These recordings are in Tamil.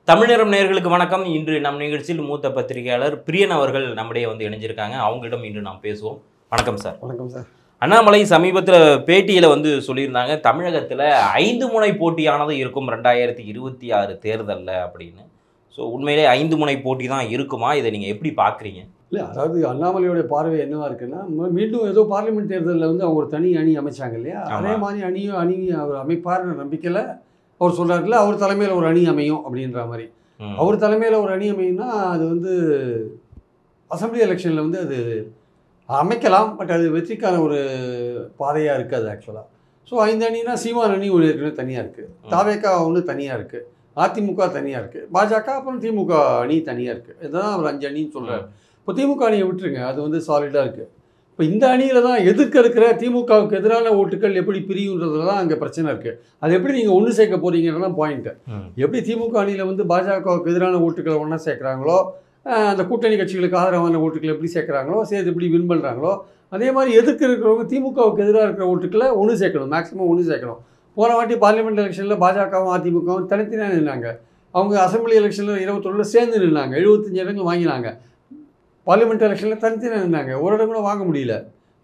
தமிழரம் நேயர்களுக்கு வணக்கம். இன்று நம் நிகழ்ச்சியில் மூத்த பத்திரிகையாளர் பிரியன் அவர்கள் நம்முடைய இணைஞ்சிருக்காங்க. அவங்களிடம் இன்று நாம் பேசுவோம். வணக்கம் சார். வணக்கம் சார். அண்ணாமலை சமீபத்தில் பேட்டியில் சொல்லியிருந்தாங்க, தமிழகத்தில் 5 முனை போட்டியானது இருக்கும் 2026 தேர்தலில் அப்படின்னு. ஸோ உண்மையிலே 5 முனை போட்டி தான் இருக்குமா? இதை நீங்கள் எப்படி பார்க்குறீங்க? இல்லை, அதாவது அண்ணாமலையோடைய பார்வை என்னவா இருக்குன்னா, மீண்டும் ஏதோ பார்லிமெண்ட் தேர்தலில் அவங்க ஒரு தனி அணி அமைச்சாங்க இல்லையா, அதே மாதிரி அணி அவர் அமைப்பார்னு நம்பிக்கையில் அவர் சொல்கிறாருல, அவர் தலைமையில் ஒரு அணி அமையும் அப்படின்ற மாதிரி. அவர் தலைமையில் ஒரு அணி அமையும்னா அது அசம்பிளி எலெக்ஷனில் அது அமைக்கலாம். பட் அது வெற்றிக்கான ஒரு பாதையாக இருக்காது ஆக்சுவலாக. ஸோ 5 அணினா சீமான் அணி ஒன்று ஏற்கனவே தனியாக இருக்குது, தாவேக்கா ஒன்று தனியாக இருக்குது, அதிமுக தனியாக இருக்குது, பாஜக அப்புறம் திமுக அணி தனியாக இருக்குது. இதுதான் அவர் 5 அணின்னு சொல்கிறார். இப்போ திமுக அணியை விட்டுருங்க, அது சாலிடாக இருக்குது. இப்போ இந்த அணியில் தான் எதிர்க்க இருக்கிற திமுகவுக்கு எதிரான ஓட்டுகள் எப்படி பிரியுன்றதுல தான் அங்கே பிரச்சனை இருக்குது. அது எப்படி நீங்கள் ஒன்று சேர்க்க போகிறீங்கன்னா பாயிண்ட்டு. எப்படி திமுக அணியில் பாஜகவுக்கு எதிரான ஓட்டுகளை ஒன்றா சேர்க்குறாங்களோ, அந்த கூட்டணி கட்சிகளுக்கு ஆதரவான ஓட்டுகளை எப்படி சேர்க்குறாங்களோ, சேர்த்து எப்படி வின் பண்ணுறாங்களோ, அதே மாதிரி எதிர்க்க இருக்கிறவங்க திமுகவுக்கு எதிராக இருக்கிற ஓட்டுக்களை ஒன்று சேர்க்கணும், மேக்ஸிமம் ஒன்று சேர்க்கணும். போன வாட்டி பார்லிமெண்ட் எலெக்ஷனில் பாஜகவும் அதிமுகவும் தனித்தனியாக நின்னாங்க. அவங்க அசம்பிளி எலெக்ஷனில் 21 சேர்ந்து நின்னாங்க, 75 இடங்கள் வாங்கினாங்க. பார்லிமெண்ட் எலெக்ஷனில் தனித்தனியாக நின்னாங்க, ஒரு இடம் கூட வாங்க முடியல.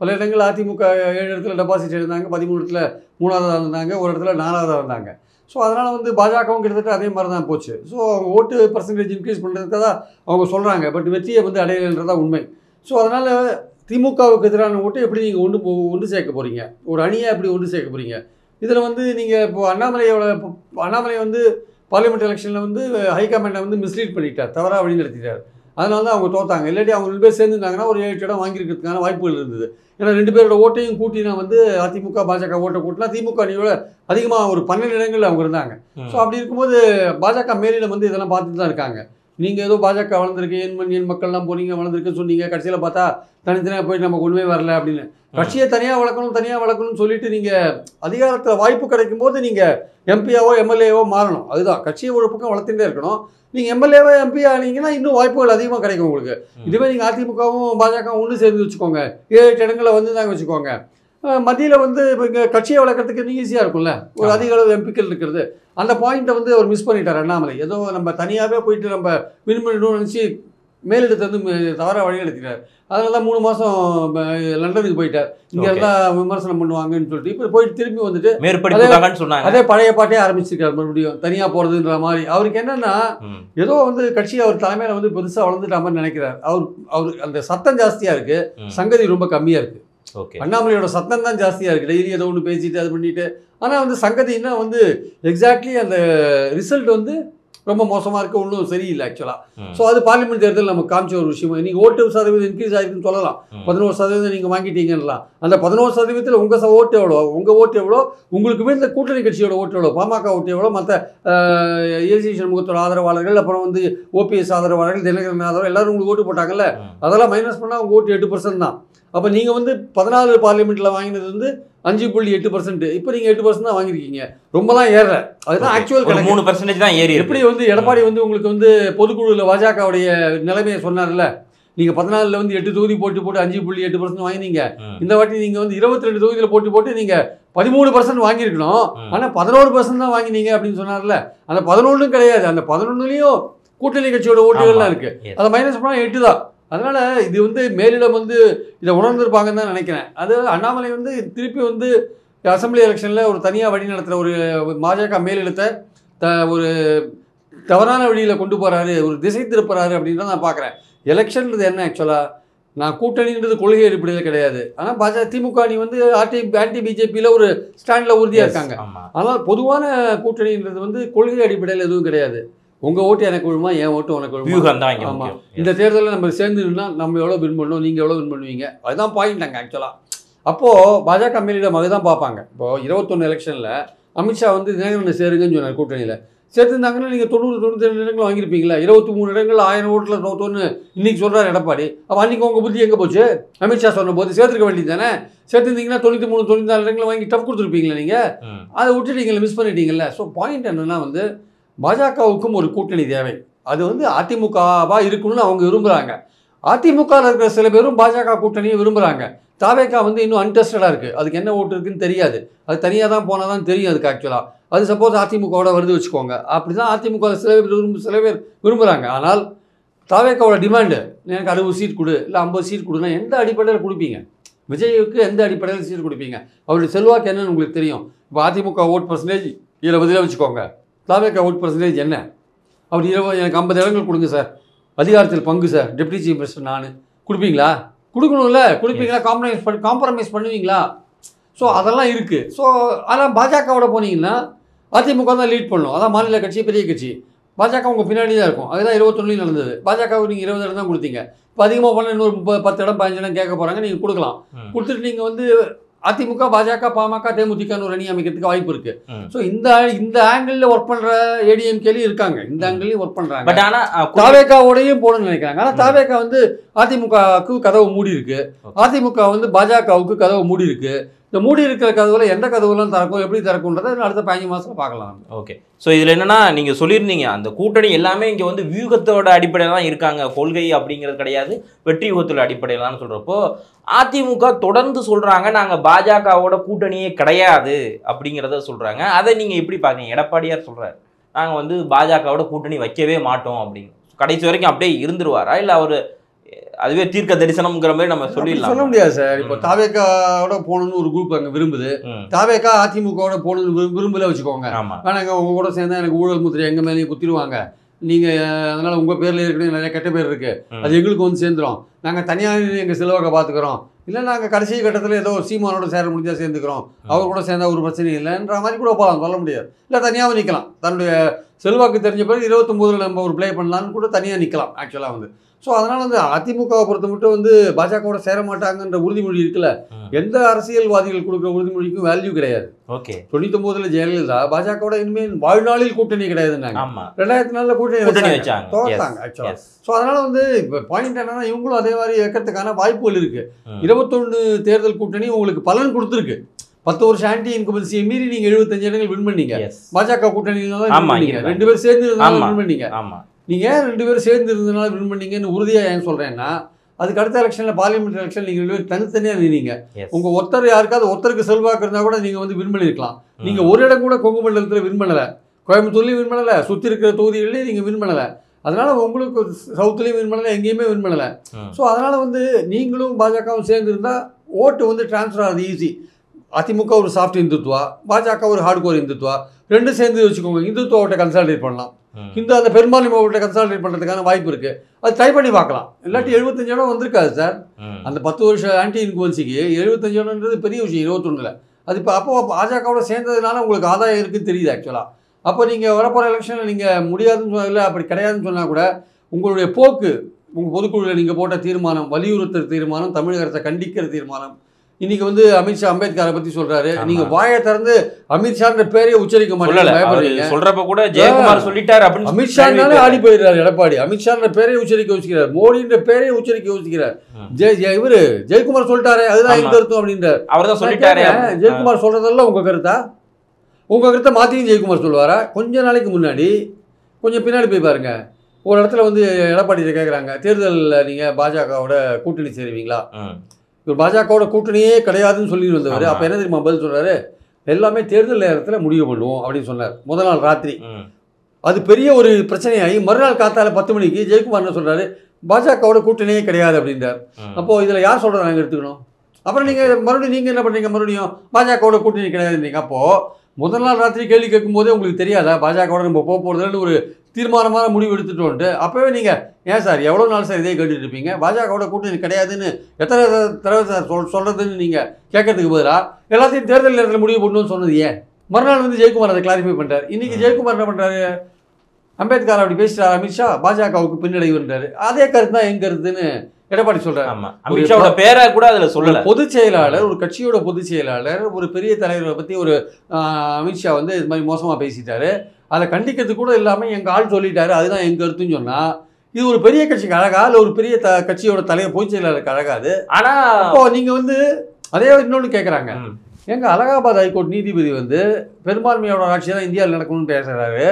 பல இடங்கள் அதிமுக 7 இடத்துல டெபாசிட் இருந்தாங்க, 13 இடத்துல 3ஆவதாக இருந்தாங்க, ஒரு இடத்துல 4ஆவதாக இருந்தாங்க. ஸோ அதனால் பாஜகவும் கிட்டத்தட்ட அதே மாதிரி தான் போச்சு. ஸோ அவங்க ஓட்டு பர்சன்டேஜ் இன்க்ரீஸ் பண்ணுறதுக்கு தான் அவங்க சொல்கிறாங்க, பட் வெற்றியை அடையலைன்றதான் உண்மை. ஸோ அதனால் திமுகவுக்கு எதிரான ஓட்டு எப்படி நீங்கள் ஒன்று சேர்க்க போகிறீங்க, ஒரு அணியை எப்படி ஒன்று சேர்க்க போகிறீங்க? இதில் நீங்கள் இப்போ அண்ணாமலை பார்லிமெண்ட் எலெக்ஷனில் ஹைகமாண்டை மிஸ்லீட் பண்ணிட்டார், தவறாக வழி நடத்திட்டார். அதனால தான் அவங்க தோத்தாங்க. இல்லாட்டி அவங்க 2 பேர் சேர்ந்துருந்தாங்கன்னா ஒரு 7 இடம் வாங்கியிருக்கிறதுக்கான வாய்ப்புகள் இருந்தது. ஏன்னா 2 பேரோட ஓட்டையும் கூட்டினா அதிமுக பாஜக ஓட்டை கூட்டினா திமுக அணியோட அதிகமாக ஒரு 12 இடங்கள் அவங்க இருந்தாங்க. ஸோ அப்படி இருக்கும்போது பாஜக மேலிடம் இதெல்லாம் பார்த்துட்டு தான் இருக்காங்க. நீங்கள் ஏதோ பாஜக வளர்ந்துருக்கு, என் மக்கள்லாம் போனீங்க வளர்ந்துருக்குன்னு சொன்னீங்க, கட்சியில் பார்த்தா தனித்தனியாக போயிட்டு நமக்கு ஒன்றுமே வரல அப்படின்னு. கட்சியை தனியாக வளர்க்கணும்னு சொல்லிட்டு நீங்கள் அதிகாரத்தில் வாய்ப்பு கிடைக்கும் போது நீங்கள் எம்பியாவோ எம்எல்ஏவோ மாறணும். அதுதான் கட்சியை ஒரு பக்கம் வளர்த்துட்டே இருக்கணும். நீங்கள் எம்எல்ஏவோ எம்பி ஆனீங்கன்னா இன்னும் வாய்ப்புகள் அதிகமாக கிடைக்கும் உங்களுக்கு. இதுவே நீங்கள் அதிமுகவும் பாஜகவும் ஒன்று சேர்ந்து வச்சுக்கோங்க, 7 இடங்களை தாங்க வச்சுக்கோங்க. மத்தியில் இப்போ இங்கே கட்சியை வளர்க்குறதுக்கு ஈஸியாக இருக்கும்ல, ஒரு அதிக அளவு எம்பிக்கள் இருக்கிறது. அந்த பாயிண்ட்டை அவர் மிஸ் பண்ணிட்டார் அண்ணாமலை. ஏதோ நம்ம தனியாகவே போயிட்டு நம்ம வின் பண்ணிடணும்னு நினச்சி மேலிடத்தை தவறாக வழி நடத்தினார். அதனால தான் 3 மாதம் லண்டனுக்கு போயிட்டார். இங்கே எல்லாம் விமர்சனம் பண்ணுவாங்கன்னு சொல்லிட்டு இப்போ போயிட்டு திரும்பி சொன்னாங்க. அதே பழைய பாட்டே ஆரம்பிச்சிருக்காரு, மறுபடியும் தனியாக போகிறதுன்ற மாதிரி. அவருக்கு என்னென்னா ஏதோ கட்சி அவர் தலைமையில் பெருசாக வளர்ந்துட்டா மாதிரி நினைக்கிறார். அவர் அந்த சத்தம் ஜாஸ்தியாக இருக்குது, சங்கதி ரொம்ப கம்மியாக இருக்குது. அண்ணாமலையோட சத்தம் தான் ஜாஸ்தியாக இருக்குது, டெய்லி ஏதோ ஒன்று பேசிட்டு அது பண்ணிட்டு. ஆனால் சங்கதின்னா எக்ஸாக்ட்லி அந்த ரிசல்ட் ரொம்ப மோசமாக இருக்க, ஒன்றும் சரியில்லை ஆக்சுவலாக. ஸோ அது பார்லிமெண்ட் தேர்தல் நமக்கு காமிச்ச ஒரு விஷயம். நீங்கள் ஓட்டு சதவீதம் இன்க்ரீஸ் ஆகிருக்குன்னு சொல்லலாம், 11% நீங்கள் வாங்கிட்டீங்கலாம். அந்த 11% உங்கள் ஓட்டு எவ்வளோ, உங்களுக்கு இந்த கூட்டணி கட்சியோட ஓட்டு எவ்வளோ, பாமக ஓட்டு எவ்வளோ, மற்ற ஏசி சண்முகத்தோட ஆதரவாளர்கள், அப்புறம் ஓபிஎஸ் ஆதரவாளர்கள், தினகரன் ஆதரவு எல்லாரும் உங்களுக்கு ஓட்டு போட்டாங்கல்ல, அதெல்லாம் மைனஸ் பண்ணால் உங்கள் ஓட்டு 8% தான். அப்போ நீங்கள் 14 பார்லிமெண்ட்டில் வாங்கினது 5.8%. இப்போ நீங்கள் 8% தான் வாங்கியிருக்கீங்க. ரொம்பலாம் ஏறல, அதுதான் ஆக்சுவல் கணக்கு. 3% தான் ஏறி. எப்படி எடப்பாடி உங்களுக்கு பொதுக்குழுவில் பாஜகவுடைய நிலைமையை சொன்னார்ல, நீங்கள் 14ல் 8 தொகுதி போட்டு 5.8% வாங்கினீங்க. இந்த வாட்டி நீங்கள் 22 தொகுதியில் போட்டு நீங்கள் 13% வாங்கியிருக்கணும். ஆனால் 11% தான் வாங்கினீங்க அப்படின்னு சொன்னார்ல. அந்த 11 கிடையாது, அந்த 11லையும் கூட்டணி கட்சியோட ஓட்டுகள்லாம் இருக்குது. அதை மைனஸ் பண்ணால் 8 தான். அதனால் இது மேலிடம் இதை உணர்ந்திருப்பாங்கன்னு தான் நினைக்கிறேன். அது அண்ணாமலை திருப்பி அசம்பிளி எலெக்ஷனில் ஒரு தனியாக வழி நடத்துகிற ஒரு பாஜக மேலிடத்தை ஒரு தவறான வழியில் கொண்டு போகிறாரு, ஒரு திசை திருப்புறாரு அப்படின்னு தான் நான் பார்க்குறேன். எலெக்ஷன்றது என்ன ஆக்சுவலாக, நான் கூட்டணின்றது கொள்கை அடிப்படையில் கிடையாது. ஆனால் திமுக அணி ஆன்டி பிஜேபியில் ஒரு ஸ்டாண்டில் உறுதியாக இருக்காங்க. ஆனால் பொதுவான கூட்டணின்றது கொள்கை அடிப்படையில் எதுவும் கிடையாது. உங்கள் ஓட்டு எனக்கு விழுமா, என் ஓட்டு உனக்கு விழுமா. ஆமாம், இந்த தேர்தலில் நம்ம சேர்ந்துன்னா நம்ம எவ்வளோ வின் பண்ணணும், நீங்கள் எவ்வளோ வின் பண்ணுவீங்க, அதுதான் பாயிண்ட் ஆக்சுவலாக. அப்போது பாஜக மேலிடம் அதுதான் பார்ப்பாங்க. இப்போது 21 எலெக்ஷனில் அமித்ஷா தினகரனை சேருங்கன்னு சொன்னார். கூட்டணியில் சேர்த்துருந்தாங்கன்னா நீங்கள் 90-92 இடங்கள் வாங்கியிருப்பீங்களா. 23 இடங்கள் 1000 ஓட்டில் தோத்தோன்னு இன்றைக்கி சொல்கிறார் எடப்பாடி. அப்போ அன்றைக்கி உங்கள் புத்தி எங்கே போச்சு? அமித்ஷா சொன்ன போது சேர்த்துருக்க வேண்டியது தானே. சேர்த்துருந்தீங்கன்னா 93-94 இடங்களை வாங்கி டஃப் கொடுத்துருப்பீங்களா நீங்கள். அதை விட்டுட்டீங்களா, மிஸ் பண்ணிட்டீங்களா. ஸோ பாயிண்ட் என்னென்னா பாஜகவுக்கும் ஒரு கூட்டணி தேவை. அது அதிமுகவாக இருக்கணும்னு அவங்க விரும்புகிறாங்க. அதிமுகவில் இருக்கிற சில பேரும் பாஜக கூட்டணியை விரும்புகிறாங்க. தாவேக்கா இன்னும் அன்டெஸ்டடாக இருக்குது, அதுக்கு என்ன ஓட்டு இருக்குன்னு தெரியாது. அது தனியாக தான் போனால் தான் தெரியும் அதுக்கு ஆக்சுவலாக. அது சப்போஸ் அதிமுகவோட வருது வச்சுக்கோங்க. அப்படி தான் அதிமுக சில பேர் விரும்புகிறாங்க. ஆனால் தாவேக்காவோட டிமாண்டு எனக்கு 60 சீட் கொடு, இல்லை 50 சீட் கொடுன்னா எந்த அடிப்படையில் கொடுப்பீங்க? விஜய்க்கு எந்த அடிப்படையில் சீட் கொடுப்பீங்க? அவருடைய செல்வாக்கு என்னன்னு உங்களுக்கு தெரியும். இப்போ அதிமுக ஓட் பர்சன்டேஜ் 20 வச்சுக்கோங்க. தாவேக்கா ஓட் பர்சன்டேஜ் என்ன? அவர் 20 எனக்கு 50 இடங்கள் கொடுங்க சார், அதிகாரத்தில் பங்கு சார், டெப்டி சீஃப் மினிஸ்டர் நான், கொடுப்பீங்களா? கொடுக்கணும்ல. கொடுப்பீங்களா? காம்ப்ரமைஸ் பண்ணுவீங்களா? ஸோ அதெல்லாம் இருக்குது. ஸோ ஆனால் பாஜகவோட போனீங்கன்னா அதிமுக தான் லீட் பண்ணும். அதான் மாநில கட்சி, பெரிய கட்சி. பாஜக உங்கள் பின்னாடி தான் இருக்கும். அதுதான் 21 நடந்தது. பாஜகவுக்கு நீங்கள் 20 இடம் தான் கொடுத்தீங்க. இப்போ அதிகமாக பண்ண இன்னொரு 10 இடம் 15 இடம் கேட்க போகிறாங்க, நீங்கள் கொடுக்கலாம். கொடுத்துட்டு நீங்கள் வந்து அதிமுக, பாஜக, பாமக, தேமுதிகன்னு ஒரு அணி அமைக்கிறதுக்கு வாய்ப்பு இருக்குது. ஸோ இந்த ஆங்கிளில் ஒர்க் பண்ணுற ஏடிஎம்கேலையும் இருக்காங்க, இந்த ஆங்கிள்லையும் ஒர்க் பண்ணுறாங்க. பட் ஆனால் தாவேக்காவோடையும் போகணும்னு நினைக்கிறாங்க. ஆனால் தாவேக்கா வந்து அதிமுகவுக்கு கதவு மூடி இருக்கு, அதிமுக வந்து பாஜகவுக்கு கதவு மூடி இருக்கு. இந்த மூடி இருக்கிற கதவுல எந்த கதவுலாம் திறக்கும், எப்படி திறக்கும்ன்றதை அடுத்த 15 மாதம் பார்க்கலாம். ஓகே. ஸோ இதில் என்னன்னா, நீங்கள் சொல்லியிருந்தீங்க அந்த கூட்டணி எல்லாமே இங்கே வந்து வியூகத்தோட அடிப்படையில் தான் இருக்காங்க, கொள்கை அப்படிங்கிறது கிடையாது, வெற்றி யுகத்தோட அடிப்படையில் தான் சொல்கிறப்போ அதிமுக தொடர்ந்து சொல்கிறாங்க நாங்கள் பாஜகவோட கூட்டணியே கிடையாது அப்படிங்கிறத சொல்கிறாங்க. அதை நீங்கள் எப்படி பார்க்குறீங்க? எடப்பாடியார் சொல்கிறார் நாங்கள் வந்து பாஜகவோட கூட்டணி வைக்கவே மாட்டோம் அப்படின்னு. கடைசி வரைக்கும் அப்படியே இருந்துருவாரா, இல்லை அவர் அதுவே தீர்க்க தரிசனம்ங்கிற மாதிரி நம்ம சொல்ல முடியாது சார். இப்போ தாவேக்காவோட போகணும்னு ஒரு குரூப் அங்கே விரும்புது, தாவேக்கா அதிமுகவோட போகணும்னு விரும்பல வச்சுக்கோங்க. வேணாங்க உங்க கூட சேர்ந்தா எனக்கு ஊழல் முத்திரை எங்க மேலேயும் குத்திடுவாங்க, நீங்க அதனால உங்க பேர்ல ஏற்கனவே நிறைய கெட்ட பேர் இருக்கு, அது எங்களுக்கு வந்து சேர்ந்துடும், நாங்கள் தனியாக எங்கள் செலவாக பார்த்துக்கிறோம், இல்லை நாங்கள் கடைசி கட்டத்தில் ஏதோ சீமானோட சேர முடிஞ்சா சேர்ந்துக்கிறோம், அவர் கூட சேர்ந்தா ஒரு பிரச்சனை இல்லைன்ற மாதிரி கூட போகலாம், சொல்ல முடியாது. இல்லை தனியாக நிற்கலாம், தன்னுடைய செல்வாக்கு தெரிஞ்ச பிறகு 29 நம்ம ஒரு ப்ளே பண்ணலான்னு கூட தனியாக நிற்கலாம் ஆக்சுவலாக வந்து. ஸோ அதனால் வந்து அதிமுகவை பொறுத்த மட்டும் வந்து பாஜகவோட சேர மாட்டாங்கன்ற உறுதிமொழி இருக்குல்ல, எந்த அரசியல்வாதிகள் கொடுக்குற உறுதிமொழிக்கும் வேல்யூ கிடையாது. ஓகே. 99 ஜெயலலிதா பாஜகவோட இனிமேல் வாழ்நாளில் கூட்டணி கிடையாதுன்னாங்க. 2004 கூட்டணி வச்சாங்க, தோத்தாங்க ஆக்சுவலாக. ஸோ அதனால் வந்து இப்போ பாயிண்ட் என்னன்னா, இவங்களும் அதே மாதிரி வைக்கிறதுக்கான வாய்ப்புகள் இருக்குது. 21 தேர்தல் கூட்டணி உங்களுக்கு பலன் கொடுத்துருக்கு. 10 வருஷம் ஆன்டி இன்கம்பன்சியை மீறி நீங்க 75 இடங்கள் வின் பண்ணீங்க. பாஜக கூட்டணியில 2 பேர் சேர்ந்து இருந்தாலும் வின் பண்ணீங்க. நீங்க 2 பேர் சேர்ந்து இருந்ததுனால வின் பண்ணீங்கன்னு உறுதியாக ஏன் சொல்றேன்னா, அதுக்கு அடுத்த எலெக்ஷனில் பார்லிமெண்ட் எலெக்ஷன் நீங்கள் 2 பேர் தனித்தனியாக நின்னீங்க. உங்க ஒருத்தர் யாருக்காவது ஒருத்தருக்கு செல்வாக்கு இருந்தால் கூட நீங்கள் வந்து வின் பண்ணியிருக்கலாம். நீங்கள் ஒரு இடம் கூட கொங்கு மண்டலத்தில் வின் பண்ணலை, கோயம்புத்தூர்லையும் வின் பண்ணலை, சுற்றி இருக்கிற தொகுதிகளிலையும் நீங்கள் வின் பண்ணலை. அதனால உங்களுக்கு சவுத்துலேயும் வின் பண்ணலை, எங்கேயுமே வின் பண்ணலை. ஸோ அதனால வந்து நீங்களும் பாஜகவும் சேர்ந்து இருந்தால் ஓட்டு வந்து டிரான்ஸ்ஃபர் ஆகுது ஈஸி. அதிமுக ஒரு சாஃப்ட் இந்துத்துவா, பாஜக ஒரு ஹார்ட் கோர் இந்துத்துவா, ரெண்டும் சேர்ந்து வச்சுக்கோங்க, இந்துத்துவ ஓட்டை கன்சாலிடேட் பண்ணலாம். அந்த பெரும்பான்மை ஓட்டை கன்சாலிடேட் பண்ணுறதுக்கான வாய்ப்பு இருக்குது. அது ட்ரை பண்ணி பார்க்கலாம். இல்லாட்டி 75 இடம் வந்திருக்காது சார். அந்த 10 வருஷம் ஆன்டி இன்குவன்சிக்கு 75 இடம்ன்றது பெரிய விஷயம் 21. அது இப்போ அப்போ பாஜகவோட சேர்ந்ததுனால உங்களுக்கு ஆதாயம் இருக்குன்னு தெரியுது ஆக்சுவலாக. அப்போ நீங்கள் வரப்போகிற எலெக்ஷனில் நீங்கள் முடியாதுன்னு சொன்னதில்லை, அப்படி கிடையாதுன்னு சொன்னால் கூட உங்களுடைய போக்கு, உங்கள் பொதுக்குழுவில் நீங்கள் போட்ட தீர்மானம், வலியுறுத்துற தீர்மானம், தமிழக அரசை கண்டிக்கிற தீர்மானம், இன்னைக்கு வந்து அமித்ஷா அம்பேத்கரை பத்தி சொல்றாரு, நீங்க வாயை திறந்து அமித்ஷான்ற பேரையே உச்சரிக்க மாட்டீங்க. சொல்றப்ப கூட ஜெயக்குமார் சொல்லிட்டாரு அப்படின்னு அமித்ஷானாலே ஆடி போயிடுறாரு எடப்பாடி. அமித்ஷான்ற பேரையே உச்சரிக்க யோசிக்கிறார், மோடின்ற பேரையே உச்சரிக்க யோசிக்கிறார். இவரு ஜெயக்குமார் சொல்லிட்டாரு, அதுதான் எங்க கருத்தும் அப்படின்றார். அவர் தான் சொல்லிட்டாரு. ஜெயக்குமார் சொல்றதெல்லாம் உங்க கருத்தா? உங்க கருத்தை மாத்தியும் ஜெயக்குமார் சொல்லுவாரா? கொஞ்ச நாளைக்கு முன்னாடி கொஞ்சம் பின்னாடி போய் பாருங்க, ஒரு இடத்துல வந்து எடப்பாடியை கேட்குறாங்க, தேர்தலில் நீங்கள் பாஜகவோட கூட்டணி சேருவீங்களா? இவர் பாஜகவோட கூட்டணியே கிடையாதுன்னு சொல்லி வந்தவர். அப்போ என்ன தெரியுமா பதில் சொல்கிறாரு? எல்லாமே தேர்தல் நேரத்தில் முடிவு பண்ணுவோம் அப்படின்னு சொன்னார் முதல் நாள் ராத்திரி. அது பெரிய ஒரு பிரச்சனையாகி மறுநாள் காத்தால 10 மணிக்கு ஜெயக்குமார் என்ன சொல்கிறாரு, பாஜகவோட கூட்டணியே கிடையாது அப்படின்றார். அப்போது இதில் யார் சொல்கிறத நாங்கள் எடுத்துக்கணும்? அப்புறம் நீங்கள் மறுபடியும் நீங்கள் என்ன பண்ணுறீங்க, மறுபடியும் பாஜகவோட கூட்டணி கிடையாதுன்றீங்க. அப்போது முதல் நாள் ராத்திரி கேள்வி கேட்கும்போதே உங்களுக்கு தெரியாதா பாஜகவோட நம்ம போக போகிறதுன்னு ஒரு தீர்மானமான முடிவு எடுத்துட்டோன்ட்டு? அப்போவே நீங்கள் ஏன் சார் எவ்வளோ நாள் சார் இதே கேட்டுட்டு இருப்பீங்க, பாஜகவோட கூட்டணி கிடையாதுன்னு எத்தனை தடவை சார் சொல்கிறதுன்னு நீங்கள் கேட்கறதுக்கு பதிலாக எல்லாத்தையும் தேர்தல் நேரத்தில் முடிவு பண்ணணும்னு சொன்னது ஏன்? மறுநாள் வந்து ஜெயக்குமார் அதை கிளாரிஃபை பண்ணுறாரு. இன்றைக்கி ஜெயக்குமார் என்ன பண்ணுறாரு, அம்பேத்கர் அப்படி பேசிட்டார், அமித்ஷா பாஜகவுக்கு பின்னடைவுன்றாரு. அதே கருத்து தான் எங்க கருத்துன்னு எடப்பாடி சொல்றாரு. அமித்ஷாவோட பேரை கூட அதுல சொல்லல. பொதுச் செயலாளர், ஒரு கட்சியோட பொதுச் செயலாளர், ஒரு பெரிய தலைவரை பத்தி ஒரு அமித்ஷா வந்து இது மாதிரி மோசமா பேசிட்டாரு, அதை கண்டிக்கிறது கூட இல்லாம எங்க ஆள் சொல்லிட்டாரு, அதுதான் எங்க கருத்துன்னு சொன்னா இது ஒரு பெரிய கட்சிக்கு அழகா, இல்லை ஒரு பெரிய கட்சியோட தலைவர் பொதுச் செயலாளருக்கு அழகாது. ஆனா அப்போ நீங்க வந்து அதே இன்னொன்று கேட்குறாங்க, எங்க அலகாபாத் ஹைகோர்ட் நீதிபதி வந்து பெரும்பான்மையோட ஆட்சி தான் இந்தியாவில் நடக்கணும்னு பேசுறாரு,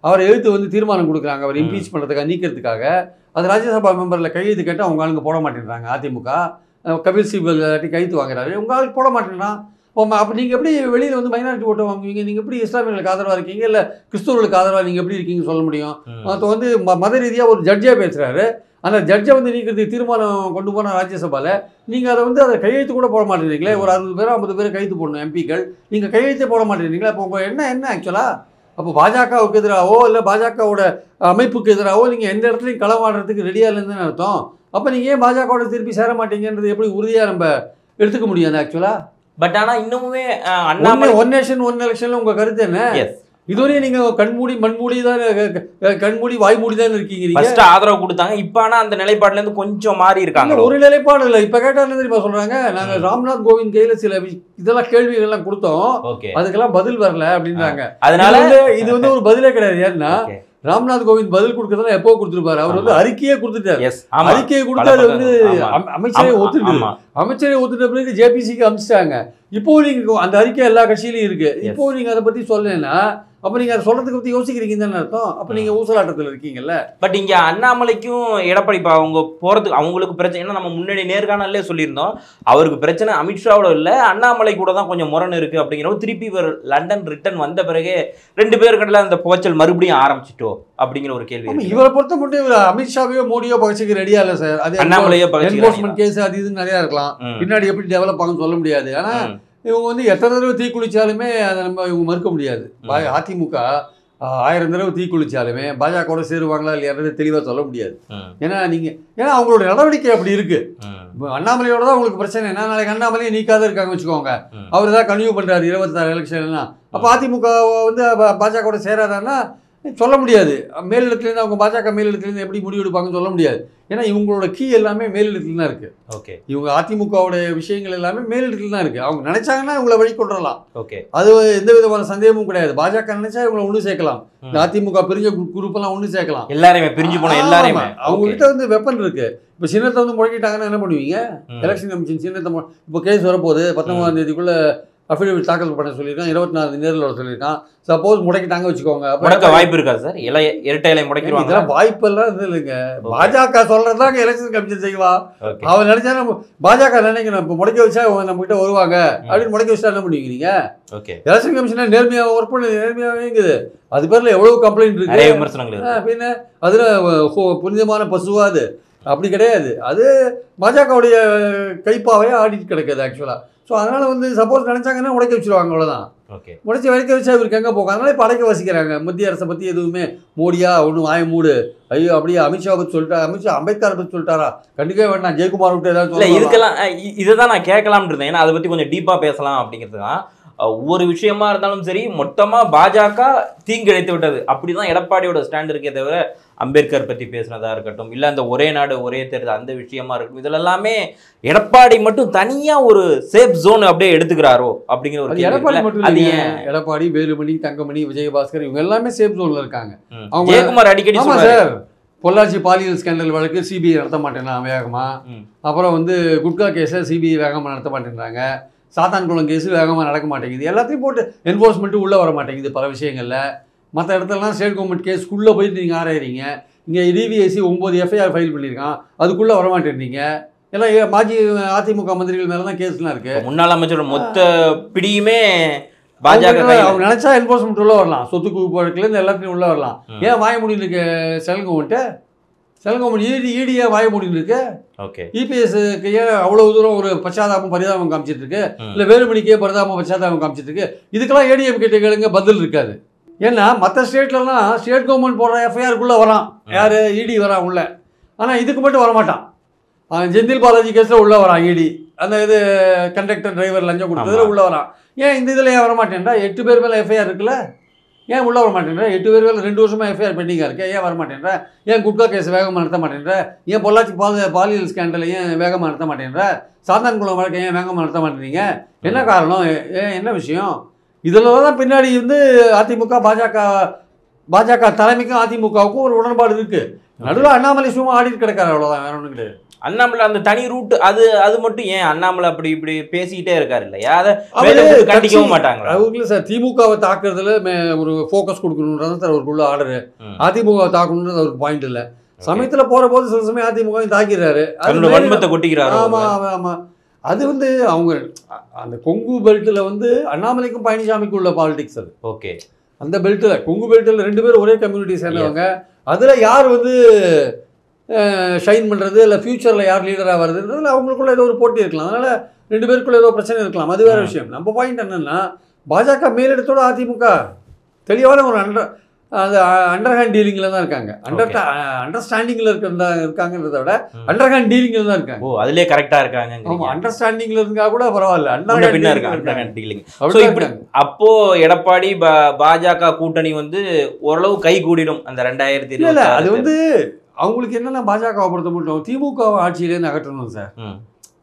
அவரை எழுத்து வந்து தீர்மானம் கொடுக்குறாங்க அவர் இம்பீச் பண்ணுறதுக்காக, நீக்கிறதுக்காக. அது ராஜ்யசபா மெம்பரில் கையெழுத்து கேட்டால் அவங்க ஆளுங்க போட மாட்டேங்கிறாங்க. அதிமுக கபில் சிபல் கையெழுத்து வாங்குறாரு, உங்க ஆளுக்கு போட மாட்டேங்கிறான். அப்போ நீங்கள் எப்படி வெளியில் வந்து மைனாரிட்டி ஓட்டை வாங்குவீங்க? நீங்கள் எப்படி இஸ்லாமியர்களுக்கு ஆதரவாக இருக்கீங்க, இல்லை கிறிஸ்துவர்களுக்கு ஆதரவாக நீங்கள் எப்படி இருக்கீங்கன்னு சொல்ல முடியும்? அப்போ வந்து மத ரீதியாக ஒரு ஜட்ஜாக பேசுகிறாரு. அந்த ஜட்ஜை வந்து நீக்கிறதுக்கு தீர்மானம் கொண்டு போன ராஜ்யசபாவில் நீங்கள் அதை வந்து அதை கையெழுத்து கூட போட மாட்டேங்கிறீங்களே. ஒரு 60 பேர் 50 பேர் கையெழுத்து போடணும் எம்பிக்கள், நீங்கள் கையெழுத்தே போட மாட்டேங்கிறீங்களா? அப்போ உங்கள் என்ன ஆக்சுவலாக? அப்போ பாஜகவுக்கு எதிராகவோ இல்லை பாஜகவோட அமைப்புக்கு எதிராகவோ நீங்கள் எந்த இடத்துலையும் களமாடுறதுக்கு ரெடியாக இல்லைன்னு அர்த்தம். அப்போ நீங்கள் ஏன் பாஜகவோட திருப்பி சேர மாட்டீங்கன்றது எப்படி உறுதியாக நம்ம எடுத்துக்க முடியாது ஆக்சுவலாக? பட் ஆனால் இன்னமுமே அண்ணாமலை ஒன் நேஷன் ஒன் எலெக்ஷனில் உங்கள் கருத்து என்ன? இதுவரையும் நீங்க கண்மூடி மண்மூடி தான், கண்மூடி வாய்மூடி தான் இருக்கீங்க. ஃபர்ஸ்ட் ஆதரவு கொடுத்தாங்க, இப்போ ஆனால் அந்த நிலைப்பாடுல இருந்து கொஞ்சம் மாறி இருக்காங்க. ஒரு நிலைப்பாடு இல்லை. இப்போ கேட்டாலும் தெரியுமா சொல்றாங்க, நாங்க ராம்நாத் கோவிந்த் கையில சில இதெல்லாம் கேள்விகள் எல்லாம் கொடுத்தோம், அதுக்கெல்லாம் பதில் வரல அப்படின்றாங்க. அதனால இது வந்து ஒரு பதிலே கிடையாது. ஏன்னா ராம்நாத் கோவிந்த் பதில் கொடுக்கறதுல எப்போ கொடுத்துருப்பாரு? அவர் வந்து அறிக்கையே கொடுத்துட்டாரு. அறிக்கையை கொடுத்து அது வந்து அமைச்சரே ஒத்துட்டு, அமைச்சரே ஒத்துட்ட பிறகு ஜேபிசிக்கு அனுப்பிச்சிட்டாங்க. இப்போ நீங்க அந்த அறிக்கை எல்லா கட்சியிலையும் இருக்கு. இப்போ நீங்க அதை பத்தி சொல்லலைன்னா அப்போ நீங்கள் அதை சொல்கிறதுக்கு பற்றி யோசிக்கிறீங்கன்னு தானே அர்த்தம். அப்போ நீங்கள் ஊசலாட்டத்தில் இருக்கீங்கல்ல. பட் இங்கே அண்ணாமலைக்கும் எடப்பாடி அவங்க போகிறதுக்கு அவங்களுக்கு பிரச்சனை என்ன, நம்ம முன்னாடி நேர்காணலே சொல்லியிருந்தோம், அவருக்கு பிரச்சனை அமித்ஷாவோட இல்லை அண்ணாமலை கூட தான் கொஞ்சம் முரண் இருக்குது அப்படிங்கிறவங்க. திருப்பி இவர் லண்டன் ரிட்டர்ன் வந்த பிறகு 2 பேருக்கிட்ட அந்த புகச்சல் மறுபடியும் ஆரம்பிச்சிட்டோ அப்படிங்கிற ஒரு கேள்வி. இவரை பொறுத்த மட்டும் இவர் அமித்ஷாவையோ மோடியோ பகச்சுக்கு ரெடியா இல்லை சார். அது அண்ணாமலையோ என்ஃபோர்ஸ்மெண்ட் கேஸ் அது இதுன்னு நிறையா இருக்கலாம், பின்னாடி எப்படி டெவலப் ஆகும்னு சொல்ல முடியாது. ஆனால் இவங்க வந்து எத்தனை தடவை தீக்குளிச்சாலுமே அதை நம்ம இவங்க மறுக்க முடியாது. அதிமுக 1000 தடவை தீக்குளிச்சாலுமே பாஜகவோட சேருவாங்களா இல்லையான்றது தெளிவாக சொல்ல முடியாது. ஏன்னா அவங்களோட நடவடிக்கை அப்படி இருக்கு. அண்ணாமலையோட தான் உங்களுக்கு பிரச்சனை. என்ன, நாளைக்கு அண்ணாமலையை நீக்காத இருக்காங்க வச்சுக்கோங்க, அவர் தான் கன்டினியூ பண்றாரு 26 எலெக்ஷன்லாம். அப்போ அதிமுக வந்து பாஜகவோட சேராதான்னா சொல்ல முடியாது. மேலிடத்துலேருந்து அவங்க பாஜக மேலிடத்துலேருந்து எப்படி முடிவு எடுப்பாங்கன்னு சொல்ல முடியாது. ஏன்னா இவங்களோட கீ எல்லாமே மேலிடத்துல தான் இருக்கு. ஓகே, இவங்க அதிமுகவோட விஷயங்கள் எல்லாமே மேலிடத்துல தான் இருக்கு. அவங்க நினைச்சாங்கன்னா இவங்களை வழி கொண்டுறலாம். ஓகே, அது எந்த விதமான சந்தேகமும் கிடையாது. பாஜக நினைச்சா இவங்களை ஒன்று சேர்க்கலாம். இந்த அதிமுக பிரிஞ்ச குரூப் எல்லாம் ஒன்று சேர்க்கலாம். எல்லாருமே பிரிஞ்சு போன எல்லாருமே அவங்க கிட்ட வந்து வெப்பன் இருக்கு. இப்போ சின்னத்தை வந்து முடக்கிட்டாங்கன்னா என்ன பண்ணுவீங்க? எலெக்ஷன் கமிஷன் சின்னத்தை இப்போ கேஸ் வரப்போகுது. 19ஆம் தேதிக்குள்ள அஃபிடேவிட் தாக்கல் பண்ண சொல்லியிருக்கான். 24 நேரில் வர சொல்லியிருக்கான். சப்போஸ் முடக்கிட்டாங்க வச்சுக்கோங்க, முடக்க வாய்ப்பு இருக்காது சார்? இரட்டை இலை முடக்கிடுவாங்க. இதெல்லாம் வாய்ப்பெல்லாம் இது இல்லைங்க. பாஜக சொல்றதாங்க எலெக்ஷன் கமிஷன் செய்வா. அவன் நினைச்சா நம்ம பாஜக நினைக்கணும், இப்போ முடக்க வச்சா நம்ம கிட்ட வருவாங்க அப்படின்னு முடக்க வச்சா என்ன பண்ணுவீங்க? ஓகே, எலெக்ஷன் கமிஷன் நேர்மையாக ஒர்க் பண்ணி நேர்மையாகவே இருக்குது. அது பேரில் எவ்வளவு கம்ப்ளைண்ட் இருக்கு, விமர்சனங்கள். பின்ன அதுல புனிதமான பசுவா அது அப்படி கிடையாது. அது பாஜகவுடைய கைப்பாவையே ஆடிட்டு கிடக்குது ஆக்சுவலா. ஸோ அதனால வந்து சப்போஸ் நினைச்சாங்கன்னா உடைக்க வச்சிருவாங்க, அவ்வளோதான். ஓகே, உடைச்சி வரைக்க வச்சா இவருக்கு எங்கே போகும்? அதனால இப்போ அடைக்க வசிக்கிறாங்க. மத்திய அரசை பற்றி எதுவுமே மோடியா ஒன்று வாய மூடு, ஐயோ அப்படியே அமித்ஷா பற்றி சொல்லிட்டாரா, அமித்ஷா அம்பேத்கர் பற்றி சொல்லிட்டாரா, கண்டிப்பாக வேண்டாம் ஜெயக்குமார் விட்டு ஏதாவது இல்லை. இதுக்கெல்லாம் இதை தான் நான் கேட்கலாம்னு இருந்தேன். ஏன்னா அதை பற்றி கொஞ்சம் டீப்பாக பேசலாம் அப்படிங்கிறது தான். ஒவ்வொரு விஷயமா இருந்தாலும் சரி, மொத்தமாக பாஜக தீங்கிழைத்து விட்டது அப்படிதான் எடப்பாடியோட ஸ்டாண்ட் இருக்கே தவிர, அம்பேத்கர் பற்றி பேசுனதா இருக்கட்டும், இல்லை அந்த ஒரே நாடு ஒரே தேர்தல் அந்த விஷயமா இருக்கட்டும், இதில் எல்லாமே எடப்பாடி மட்டும் தனியாக ஒரு சேஃப் ஜோன் அப்படியே எடுத்துக்கிறாரோ அப்படிங்கிற ஒரு எடப்பாடி மட்டும் அது எடப்பாடி, வேலுமணி, தங்கமணி, விஜயபாஸ்கர் இவங்க எல்லாமே சேஃப் ஜோன்ல இருக்காங்க. அவங்க ஜெயக்குமார் அடிக்கடி சார் பொள்ளாச்சி பாலியல் ஸ்கேண்டல் வழக்கு சிபிஐ நடத்த மாட்டேன்னா வேகமா, அப்புறம் வந்து குட்கா கேஸை சிபிஐ வேகமாக நடத்த மாட்டேன்றாங்க, சாத்தான்குளம் கேஸு வேகமாக நடக்க மாட்டேங்குது, எல்லாத்தையும் போட்டு என்ஃபோர்ஸ்மெண்ட்டு உள்ளே வர மாட்டேங்குது பல விஷயங்களில். மற்ற இடத்துலலாம் ஸ்டேட் கவர்மெண்ட் கேஸ்க்குள்ளே போயிட்டு நீங்கள் ஆராயிறீங்க. இங்கே டிவிஎஸ்சி 9 எஃப்ஐஆர் ஃபைல் பண்ணியிருக்கான், அதுக்குள்ளே வரமாட்டேன்றீங்க. எல்லாம் மாஜி அதிமுக மந்திரிகள் மேலே தான் கேஸ்லாம் இருக்குது. முன்னாள் அமைச்சர் மொத்த பிடியுமே பாஜக. அவங்க நினச்சா என்ஃபோர்ஸ்மெண்ட் உள்ளே வரலாம், சொத்து குவிப்பு வழக்குலேருந்து எல்லாத்தையும் உள்ளே வரலாம். ஏன் வாய முடியல இருக்கு சென்ட்ரல் கவர்மெண்ட்டு? சென்ட்ரல் கவர்மெண்ட் ஈடியே வாய முடியல இருக்கு. ஓகே, இபிஎஸ்க்கு ஏன் அவ்வளவு தூரம் ஒரு பச்சாதாபம் பரிதாபம் காமிச்சிட்டு இருக்கு? இல்லை வேலுமணிக்கே பரிதாபம் பச்சாதாபம் காமிச்சிட்டு இருக்கு? இதுக்கெல்லாம் ஏடிஎம் கிட்ட கேளுங்க, பதில் இருக்காது. ஏன்னா மற்ற ஸ்டேட்லலாம் ஸ்டேட் கவர்மெண்ட் போடுற எஃப்ஐஆருக்குள்ளே வரான், யார் இடி வரான் உள்ள. ஆனால் இதுக்கு மட்டும் வரமாட்டான். செந்தில் பாலாஜி கேஸில் உள்ளே வரான் இடி. அந்த இது கண்டக்டர் டிரைவர் லஞ்சம் கொடுத்ததில் உள்ளே வரான். ஏன் இந்த இதில் ஏன் வரமாட்டேன்றா? 8 பேர் மேலே எஃப்ஐஆர் இருக்குல்ல, ஏன் உள்ளே வர மாட்டேன்ற? 8 பேர் மேலே 2 வருஷமாக எஃப்ஐஆர் பெண்டிங்காக இருக்கு, ஏன் வரமாட்டேன்ற? ஏன் குட்கா கேஸ் வேகமாக நடத்த மாட்டேன்ற? ஏன் பொள்ளாச்சி பாலியல் ஸ்கேண்டலை ஏன் வேகமாக நடத்த மாட்டேன்ற? சாத்தான்குளம் வழக்கை ஏன் வேகமாக நடத்த மாட்டேறீங்க? என்ன காரணம்? என்ன விஷயம்? இதில் தான் பின்னாடி வந்து அதிமுக பாஜக தலைமைக்கும் அதிமுகவுக்கும் ஒரு உடன்பாடு இருக்குது. நடுவில் அண்ணாமலை சும்மா ஆடிட்டு கிடக்காரு, அவ்வளோதான், வேற ஒன்றும் கிடையாது. அண்ணாமலை அந்த தனி ரூட் அது மட்டும் ஏன் அண்ணாமலை அப்படி இப்படி பேசிக்கிட்டே இருக்காரு இல்லையா? அதை கண்டிக்கவும் மாட்டாங்க அவங்களே சார். திமுகவை தாக்குறதுல ஒரு ஃபோக்கஸ் கொடுக்கணுன்றது சார் அவருக்குள்ள ஆர்டரு. அதிமுகவை தாக்கணுன்றது அவருக்கு பாயிண்ட் இல்லை. சமயத்தில் போகிற போது சில சமயம் அதிமுக தாக்கிறாரு, வன்மத்தை கொட்டிக்கிறாரு. ஆமாம் ஆமாம். அது வந்து அவங்க அந்த கொங்கு பெல்ட்டில் வந்து அண்ணாமலைக்கும் பழனிசாமிக்கும் உள்ள பாலிடிக்ஸ் அது. ஓகே. அந்த பெல்ட்டில் கொங்கு பெல்ட்டில் 2 பேரும் ஒரே கம்யூனிட்டி சேர்ந்தவங்க. அதில் யார் வந்து ஷைன் பண்ணுறது இல்லை ஃப்யூச்சரில் யார் லீடராக வருதுன்றதுல அவங்களுக்குள்ள ஏதோ ஒரு போட்டி இருக்கலாம். அதனால் 2 பேருக்குள்ள ஏதோ பிரச்சனை இருக்கலாம். அது வேறு விஷயம். நம்ம பாயிண்ட் என்னென்னா பாஜக மேலிடத்தோட அதிமுக தெளிவான ஒரு அண்டர்ஹேண்ட் டீலிங்கில் தான் இருக்காங்க. அண்டர்ஸ்டாண்டிங்கில் இருக்காங்கிறத விட அண்டர்ஹேண்ட் டீலிங்கில் தான் இருக்காங்க. ஓ, அதுலேயே கரெக்டாக இருக்காங்க. ஆமாம், அண்டர்ஸ்டாண்டிங்கில் இருந்தா கூட பரவாயில்ல. அண்டர்ஹேண்ட் டீலிங். அப்போ எடப்பாடி பாஜக கூட்டணி வந்து ஓரளவு கை கூடிடும் அந்த 2020. அது வந்து அவங்களுக்கு என்னென்னா பாஜகவை பொறுத்த மட்டும் திமுக ஆட்சியிலேருந்து அகற்றணும் சார்.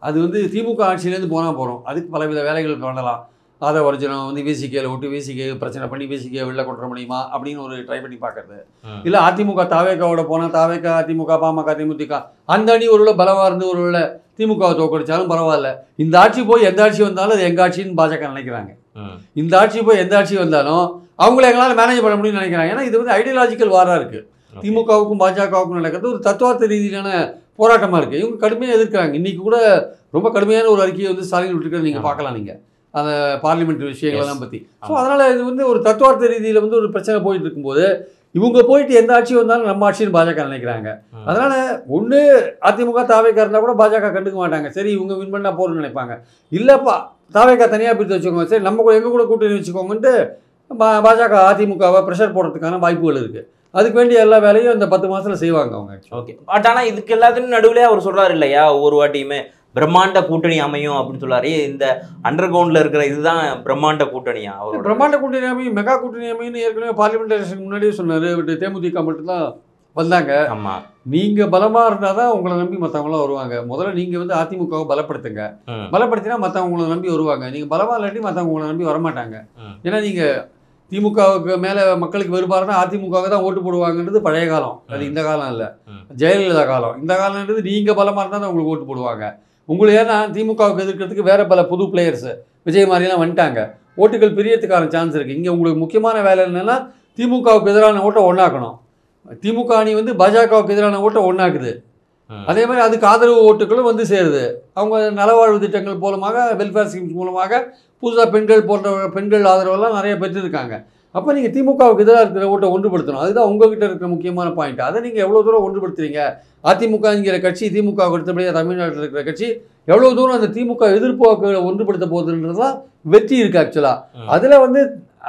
அது வந்து திமுக ஆட்சியிலேருந்து போனால் போகிறோம். அதுக்கு பலவித வேலைகள் பண்ணலாம். அதை ஒரிஜினல் வந்து விசிகேல விட்டு விசிகே பிரச்சனை பண்ணி விசிகே வெளில கொண்டு முடியுமா அப்படின்னு ஒரு ட்ரை பண்ணி பார்க்கறது. இல்லை அதிமுக தாவேக்காவோட போனால் தாவேக்கா அதிமுக பாமக தேமுதிக அந்த அணி ஒருவேளை பலமாக இருந்து ஒருவேளை திமுகவை தோக்கடிச்சாலும் பரவாயில்ல. இந்த ஆட்சி போய் எந்த ஆட்சி வந்தாலும் அது எங்கள் ஆட்சின்னு பாஜக நினைக்கிறாங்க. இந்த ஆட்சி போய் எந்த ஆட்சி வந்தாலும் அவங்கள எங்களால் மேனேஜ் பண்ண முடியும்னு நினைக்கிறாங்க. ஏன்னா இது வந்து ஐடியாலஜிக்கல் வாராக இருக்குது. திமுகவுக்கும் பாஜகவுக்கும் நடக்கிறது ஒரு தத்துவார்த்த ரீதியிலான போராட்டமாக இருக்குது. இவங்க கடுமையாக எதிர்க்கிறாங்க. இன்றைக்கி கூட ரொம்ப கடுமையான ஒரு அறிக்கையை வந்து ஸ்டாலின் விட்டுருக்கிறது நீங்கள் பார்க்கலாம். நீங்கள் அந்த பார்லிமெண்ட் விஷயங்களெல்லாம் பற்றி. ஸோ அதனால் இது வந்து ஒரு தத்துவார்த்த ரீதியில் வந்து ஒரு பிரச்சனை போயிட்டு இருக்கும்போது இவங்க போயிட்டு எந்த ஆட்சி வந்தாலும் நம்ம ஆட்சின்னு பாஜக நினைக்கிறாங்க. அதனால் ஒன்று அதிமுக தாவேக்கா இருந்தால் கூட பாஜக கண்டுக்க மாட்டாங்க. சரி இவங்க வின் பண்ணால் போகிறோன்னு நினைப்பாங்க. இல்லைப்பா தாவேக்கா தனியாக பிரித்து வச்சுக்கோங்க, சரி நம்ம கூட எங்கள் கூட கூட்டணி வச்சுக்கோங்கன்ட்டு பாஜக அதிமுகவை ப்ரெஷர் போடுறதுக்கான வாய்ப்புகள் இருக்குது. அதுக்கு வேண்டிய எல்லா வேலையும் இந்த 10 மாதத்தில் செய்வாங்க அவங்க. ஓகே. பட் ஆனால் இதுக்கு எல்லாத்துக்கும் நடுவில் அவர் சொல்கிறார் இல்லையா, ஒவ்வொரு வாட்டியுமே பிரம்மாண்ட கூட்டணி அமையும் அப்படின்னு சொல்றாரு. இந்த அண்டர் கிரவுண்ட்ல இருக்கிற இதுதான் பிரம்மாண்ட கூட்டணியா? அவர் பிரம்மாண்ட கூட்டணி அமையும், மெகா கூட்டணி அமையும் ஏற்கனவே பார்லிமெண்ட் எலெக்ஷன் முன்னாடியே சொன்னாரு. தேமுதிக மட்டும்தான் வந்தாங்க. ஆமா, நீங்க பலமா இருந்தாதான் உங்களை நம்பி மற்றவங்களாம் வருவாங்க. முதல்ல நீங்க வந்து அதிமுகவை பலப்படுத்துங்க. பலப்படுத்தினா மற்றவங்க உங்களை நம்பி வருவாங்க. நீங்க பலமா இல்லாட்டி மற்றவங்க உங்களை நம்பி வரமாட்டாங்க. ஏன்னா நீங்க திமுகவுக்கு மேல மக்களுக்கு வெறுப்பாருன்னா அதிமுகவுக்கு தான் ஓட்டு போடுவாங்கன்றது பழைய காலம். அது இந்த காலம் இல்லை, ஜெயலலிதா காலம். இந்த காலம்ன்றது நீங்க பலமா இருந்தா தான் உங்களுக்கு ஓட்டு போடுவாங்க. உங்களுக்கு ஏன்னா திமுகவுக்கு எதிர்க்கிறதுக்கு வேற பல புது பிளேயர்ஸ் விஜய் மாதிரிலாம் வந்துட்டாங்க. ஓட்டுகள் பிரியறதுக்கான சான்ஸ் இருக்குது. இங்கே உங்களுக்கு முக்கியமான வேலை என்னென்னா திமுகவுக்கு எதிரான ஓட்டை ஒன்றாக்கணும். திமுக அணி வந்து பாஜகவுக்கு எதிரான ஓட்டை ஒன்றாக்குது. அதே மாதிரி அதுக்கு ஆதரவு ஓட்டுகளும் வந்து சேருது. அவங்க நலவாழ்வு திட்டங்கள் மூலமாக, வெல்ஃபேர் ஸ்கீம்ஸ் மூலமாக புதுசாக பெண்கள் ஆதரவெல்லாம் நிறைய பெற்றிருக்காங்க. அப்போ நீங்கள் திமுகவுக்கு எதிராக இருக்கிற ஓட்டை ஒன்றுபடுத்தணும். அதுதான் உங்ககிட்ட இருக்கிற முக்கியமான பாயிண்ட். அதை நீங்கள் எவ்வளோ தூரம் ஒன்றுபடுத்துறீங்க? அதிமுகங்கிற கட்சி, திமுக அடுத்தபடியாக தமிழ்நாட்டில் இருக்கிற கட்சி எவ்வளோ தூரம் அந்த திமுக எதிர்ப்பு ஒன்றுபடுத்த போகுதுன்றது தான் வெற்றி இருக்குது ஆக்சுவலாக. அதில் வந்து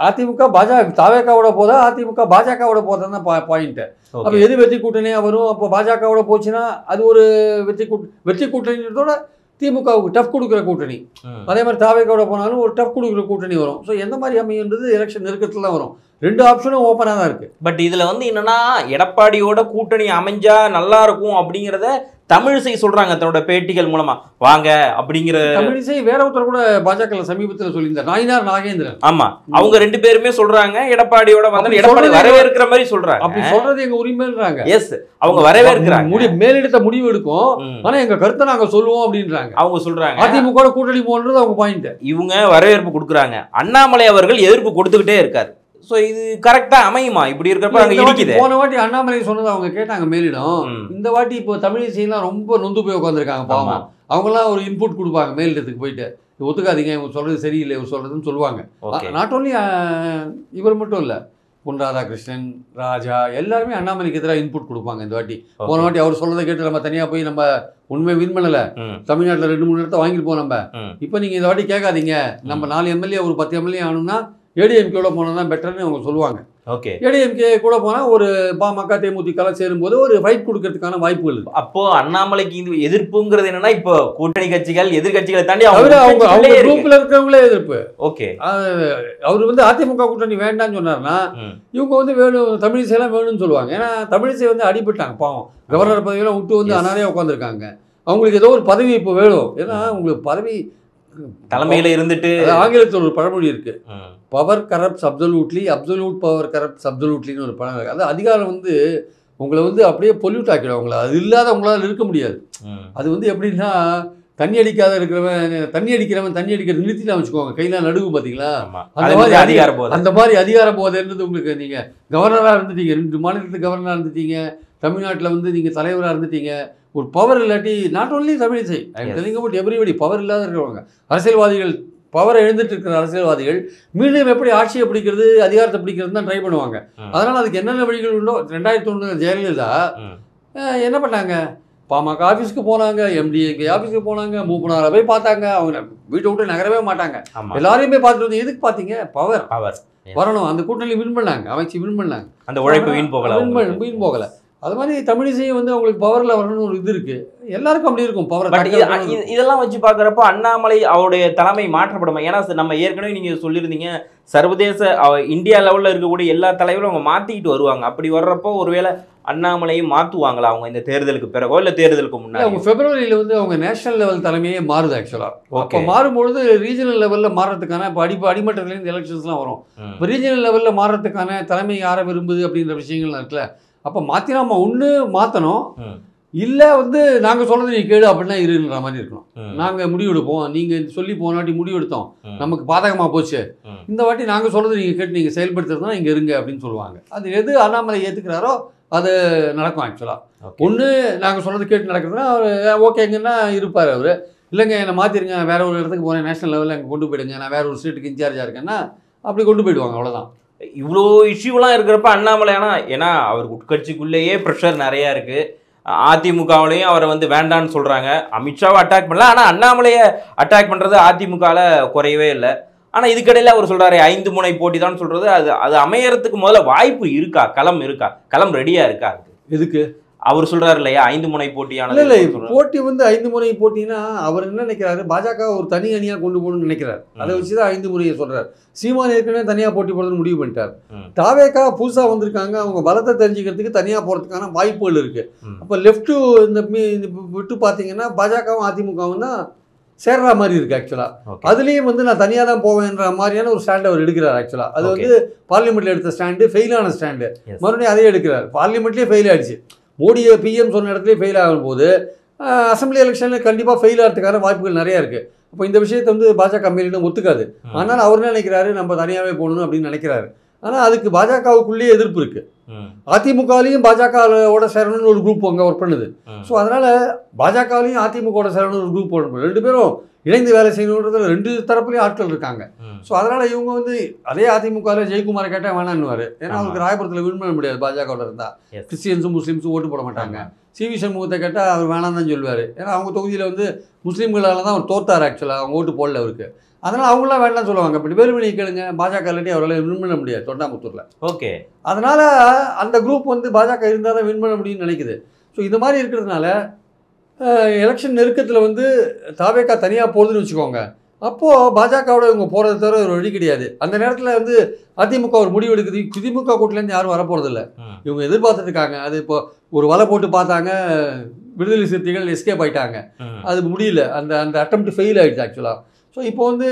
அதிமுக பாஜக தாவேக்காவோட போதா, அதிமுக பாஜகவோட போதான் தான் பாயிண்ட்டு. அப்போ எது வெற்றி கூட்டணியாக வரும்? அப்போ பாஜகவோட போச்சுன்னா அது ஒரு வெற்றி கூட்டணியோட திமுகவுக்கு டஃப் கொடுக்குற கூட்டணி. அதே மாதிரி தாவேக்காவோட போனாலும் ஒரு டஃப் கொடுக்குற கூட்டணி வரும். ஸோ எந்த மாதிரி அமையுன்றது எலெக்ஷன் நெருக்கத்தில் தான் வரும். 2 ஆப்ஷனும் ஓப்பனாக தான் இருக்குது. பட் இதில் வந்து என்னென்னா எடப்பாடியோட கூட்டணி அமைஞ்சா நல்லா இருக்கும் அப்படிங்கிறத தமிழிசை சொல்கிறாங்க தன்னோட பேட்டிகள் மூலமாக. வாங்க அப்படிங்கிற தமிழிசை வேற ஒருத்தர் கூட பாஜக சமீபத்தில் சொல்லியிருந்தார், நாயினார் நாகேந்திரன். ஆமாம், அவங்க 2 பேருமே சொல்கிறாங்க எடப்பாடியோட வந்து எடப்பாடி வரவேற்கிற மாதிரி சொல்கிறாங்க. அப்படி சொல்றது எங்கள் உரிமைன்றாங்க. எஸ், அவங்க வரவேற்கிறாங்க. மேலிடத்த முடிவு எடுக்கும், ஆனால் எங்கள் கருத்தை நாங்கள் சொல்லுவோம் அப்படின்றாங்க. அவங்க சொல்கிறாங்க அதிமுக கூட்டணி போன்றது அவங்க பாயிண்ட். இவங்க வரவேற்பு கொடுக்குறாங்க, அண்ணாமலை அவர்கள் எதிர்ப்பு கொடுத்துக்கிட்டே இருக்காரு. ஸோ இது கரெக்டாக அமையுமா? இப்படி இருக்கிறப்ப அங்கே இருக்குது. போன வாட்டி அண்ணாமலை சொன்னது அவங்க கேட்டாங்க மேலிடம். இந்த வாட்டி இப்போ தமிழிசைலாம் ரொம்ப நொந்து போய் உட்காந்துருக்காங்க பாவம். அவங்களாம் ஒரு இன்புட் கொடுப்பாங்க மேலிடத்துக்கு போயிட்டு, ஒத்துக்காதீங்க இவங்க சொல்கிறது சரியில்லை, இவர் சொல்கிறதுன்னு சொல்லுவாங்க. நாட் ஓன்லி இவர் மட்டும் இல்லை, பொன் ராதாகிருஷ்ணன், ராஜா எல்லாருமே அண்ணாமலைக்கு எதிராக இன்புட் கொடுப்பாங்க இந்த வாட்டி. போன வாட்டி அவர் சொல்றதை கேட்டு நம்ம தனியாக போய் நம்ம உண்மை வின் பண்ணலை, தமிழ்நாட்டில் 2-3 இடத்த வாங்கிட்டு போனோம் நம்ம. இப்போ நீங்கள் இந்த வாட்டி கேட்காதீங்க, நம்ம 4 எம்எல்ஏ ஒரு 10 எம்எல்ஏ ஆகணும்னா ஏடிஎம்கேட போனால் தான் பெட்டர்னு அவங்க சொல்லுவாங்க. ஓகே, ஏடிஎம்கே கூட போனால் ஒரு பாமக தேமுதிக சேரும்போது ஒரு ஃபைட் கொடுக்கறதுக்கான வாய்ப்புகள் இருக்கு. அப்போ அண்ணாமலைக்கு இந்த எதிர்ப்புங்கிறது என்னன்னா இப்போ கூட்டணி கட்சிகள் எதிர்கட்சிகளை தாண்டி அவங்க குரூப்ல இருக்கிறவங்களே எதிர்ப்பு. ஓகே, அவர் வந்து அதிமுக கூட்டணி வேண்டாம்னு சொன்னார்னா இவங்க வந்து வேணும், தமிழிசையெல்லாம் வேணும்னு சொல்லுவாங்க. ஏன்னா தமிழிசை வந்து அடிபட்டாங்க பாவம், கவர்னர் பதவியெல்லாம் விட்டு வந்து அனாரையா உட்காந்துருக்காங்க. அவங்களுக்கு ஏதோ ஒரு பதவி இப்போ வேணும். ஏன்னா உங்களுக்கு பதவி தலைமையில இருந்துட்டு, ஆங்கிலத்தில் ஒரு பழமொழி இருக்கு, power corrupts absolutely, absolute power corrupts அப்சல்யூட்லின்னு ஒரு பழம் இருக்குது. அது அதிகாரம் வந்து உங்களை வந்து அப்படியே பொல்யூட் ஆக்கிடும். உங்களை அது இல்லாத உங்களால் இருக்க முடியாது. அது வந்து எப்படின்னா தண்ணி அடிக்காத இருக்கிறவன் தண்ணி அடிக்கிறது நிறுத்திட்டு வச்சுக்கோங்க, கையில் நடுவு பார்த்தீங்களா, ஆமா. அந்த அது மாதிரி அதிகார போதை. அந்த மாதிரி அதிகார போதைன்றது உங்களுக்கு. நீங்கள் கவர்னராக இருந்துட்டீங்க, 2 மாநிலத்துக்கு கவர்னராக இருந்துட்டீங்க, தமிழ்நாட்டில் வந்து நீங்கள் தலைவராக இருந்துட்டீங்க, ஒரு பவர் இல்லாட்டி not only Tamilisai, I am telling about everybody, power இல்லாத இருக்கிறவங்க அரசியல்வாதிகள், பவரை எழுந்துட்டு இருக்கிற அரசியல்வாதிகள் மீண்டும் எப்படி ஆட்சியை பிடிக்கிறது, அதிகாரத்தை பிடிக்கிறது தான் ட்ரை பண்ணுவாங்க. அதனால் அதுக்கு என்னென்ன வழிகள் உண்டோ, 2001 ஜெயலலிதா என்ன பண்ணாங்க, பாமக ஆஃபீஸ்க்கு போனாங்க, எம்டிஏக்கு ஆஃபீஸ்க்கு போனாங்க, மூப்பனாரை போய் பார்த்தாங்க, அவங்க வீட்டை விட்டு நகரவே மாட்டாங்க, எல்லாரையும் போய் பார்த்துட்டு வந்து எதுக்கு பார்த்தீங்க, பவர் வரணும், அந்த கூட்டணி வின் பண்ணாங்க, அமைச்சு வின் பண்ணாங்க, அந்த உழைப்பு வீண் போகல. அது மாதிரி தமிழிசையும் வந்து அவங்களுக்கு பவரில் வரணும்னு ஒரு இது இருக்குது, எல்லாருக்கும் அப்படி இருக்கும் பவர். இதெல்லாம் வச்சு பார்க்குறப்போ அண்ணாமலை அவருடைய தலைமை மாற்றப்படுமா? ஏன்னா நம்ம ஏற்கனவே நீங்கள் சொல்லியிருந்தீங்க, சர்வதேச இந்தியா லெவலில் இருக்கக்கூடிய எல்லா தலைவரும் அவங்க மாற்றிக்கிட்டு வருவாங்க. அப்படி வர்றப்போ ஒருவேளை அண்ணாமலையும் மாற்றுவாங்களா அவங்க இந்த தேர்தலுக்கு பிறகோ இல்லை தேர்தலுக்கு முன்னாடி? அவங்க பிப்ரவரியில் வந்து அவங்க நேஷனல் லெவல் தலைமையே மாறுது ஆக்சுவலாக. அப்போ மாறும்பொழுது ரீஜனல் லெவலில் மாறுறதுக்கான இப்போ அடிமட்டத்துலேருந்து எலெக்ஷன்ஸ்லாம் வரும். இப்போ ரீஜனல் லெவலில் மாறுறதுக்கான தலைமை யாரை விரும்புது அப்படின்ற விஷயங்கள்லாம் இருக்குல்ல. அப்போ மாற்றி நம்ம ஒன்று மாற்றணும், இல்லை வந்து நாங்கள் சொல்கிறது நீ கேடு அப்படின்னா இருன்ற மாதிரி இருக்கணும். நாங்கள் முடிவெடுப்போம், நீங்கள் சொல்லி போன வாட்டி முடிவெடுத்தோம், நமக்கு பாதகமாக போச்சு, இந்த வாட்டி நாங்கள் சொல்கிறது நீங்கள் கேட்டு நீங்கள் செயல்படுத்துறதுனா இங்கே இருங்க அப்படின்னு சொல்லுவாங்க. அது எது அண்ணாமலை ஏற்றுக்கிறாரோ அது நடக்கும் ஆக்சுவலாக. ஒன்று நாங்கள் சொல்கிறது கேட்டு நடக்கிறதுனா அவர் ஓகேங்கன்னா இருப்பார் அவர், இல்லைங்க என்னை மாற்றிருங்க, வேற ஒரு இடத்துக்கு போகிறேன், நேஷனல் லெவலில் அங்கே கொண்டு போயிடுங்க, நான் வேற ஒரு ஸ்டேட்டுக்கு இன்சார்ஜாக இருக்கேன்னா அப்படி கொண்டு போயிடுவாங்க, அவ்வளோதான். இவ்வளோ இஷ்யூலாம் இருக்கிறப்ப அண்ணாமலை ஏன்னா அவருக்கு உட்கட்சிக்குள்ளேயே ப்ரெஷர் நிறையா இருக்குது, அதிமுகவிலையும் அவரை வந்து வேண்டான்னு சொல்கிறாங்க, அமித்ஷாவை அட்டாக் பண்ணல, ஆனால் அண்ணாமலையை அட்டாக் பண்ணுறது அதிமுகவில் குறையவே இல்லை. ஆனால் இதுக்கடையில் அவர் சொல்கிறாரு 5 முனை போட்டி தான் சொல்கிறது, அது அமையறதுக்கு முதல்ல வாய்ப்பு இருக்கா, களம் ரெடியாக இருக்கா? எதுக்கு அவர் சொல்கிறார் இல்லையா 5 முனை போட்டியானது? இல்லை போட்டி வந்து 5 முனை போட்டினா அவர் என்ன நினைக்கிறாரு, பாஜக ஒரு தனி அணியாக கொண்டு போகணும்னு நினைக்கிறார், அதை வச்சு தான் 5 முனையை சொல்கிறார். சீமான் ஏற்கனவே தனியாக போட்டி போடுறதுன்னு முடிவு பண்ணிட்டார். தாவேக்கா புதுசாக வந்திருக்காங்க, அவங்க பலத்தை தெரிஞ்சுக்கிறதுக்கு தனியாக போகிறதுக்கான வாய்ப்புகள் இருக்குது. அப்போ லெஃப்ட்டு இந்த விட்டு பார்த்தீங்கன்னா பாஜகவும் அதிமுகவும் தான் சேர்ற மாதிரி இருக்குது ஆக்சுவலாக. அதுலேயும் வந்து நான் தனியாக தான் போவேன்ற மாதிரியான ஒரு ஸ்டாண்ட் அவர் எடுக்கிறார் ஆக்சுவலாக. அது வந்து பார்லிமெண்ட்டில் எடுத்த ஸ்டாண்டு ஃபெயிலான ஸ்டாண்டு, மறுபடியும் அதே எடுக்கிறார். பார்லிமெண்ட்லேயே ஃபெயில் ஆகிடுச்சு, மோடியை பிஎம் சொன்ன இடத்துலேயே ஃபெயில் ஆகும்போது அசம்பிளி எலெக்ஷனில் கண்டிப்பாக ஃபெயில் ஆகிறதுக்கான வாய்ப்புகள் நிறையா இருக்குது. அப்போ இந்த விஷயத்தை வந்து பாஜக மேலிடம் ஒத்துக்காது. ஆனால் அவர் என்ன நினைக்கிறாரு, நம்ம தனியாகவே போகணும் அப்படின்னு நினைக்கிறாரு. ஆனால் அதுக்கு பாஜகவுக்குள்ளேயே எதிர்ப்பு இருக்குது. அதிமுகவிலையும் பாஜகவோட சேரணும்னு ஒரு குரூப் அங்கே ஒர்க் பண்ணுது. ஸோ அதனால் பாஜகவிலையும் அதிமுகவோட சேரணும்னு ஒரு குரூப் ஒர்க் பண்ணுது. 2 பேரும் இணைந்து வேலை செய்யணுன்றது 2 தரப்புலையும் ஆட்கள் இருக்காங்க. ஸோ அதனால் இவங்க வந்து அதே அதிமுகவில் ஜெயக்குமாரை கேட்டால் வேணான்னுவார். ஏன்னா அவருக்கு ராயபுரத்தில் வின் பண்ண முடியாது, பாஜகவோட இருந்தால் கிறிஸ்டியன்ஸும் முஸ்லீம்ஸும் ஓட்டு போட மாட்டாங்க. சிவி சண்முகத்தை கேட்டால் அவர் வேணாம் தான் சொல்லுவார். ஏன்னா அவங்க தொகுதியில் வந்து முஸ்லீம்களால் தான் அவர் தோத்தார் ஆக்சுவலாக, அவங்க ஓட்டு போடல அவருக்கு. அதனால் அவங்களாம் வேண்டாம் சொல்லுவாங்க. இப்படி வேலுமணி கேளுங்க, பாஜக இல்லாட்டி அவரால் வின் பண்ண முடியாது தொண்டாமுத்தூரில். ஓகே, அதனால் அந்த குரூப் வந்து பாஜக இருந்தால் தான் வின் பண்ண முடியும்னு நினைக்குது. ஸோ இது மாதிரி இருக்கிறதுனால எலெக்ஷன் நெருக்கத்தில் வந்து தாவேக்கா தனியாக போகுதுன்னு வச்சுக்கோங்க, அப்போது பாஜகவோட இவங்க போகிறது தவிர ஒரு வழி கிடையாது. அந்த நேரத்தில் வந்து அதிமுக ஒரு முடிவு எடுக்குது, திமுக கூட்டிலேருந்து யாரும் வரப்போகிறதில்ல, இவங்க எதிர்பார்த்துட்டு இருக்காங்க. அது இப்போ ஒரு வலை போட்டு பார்த்தாங்க, விடுதலை சிறுத்தைகள் எஸ்கேப் ஆகிட்டாங்க, அது முடியல, அந்த அந்த அட்டெம்ப்ட் ஃபெயில் ஆகிடுச்சு ஆக்சுவலாக. ஸோ இப்போ வந்து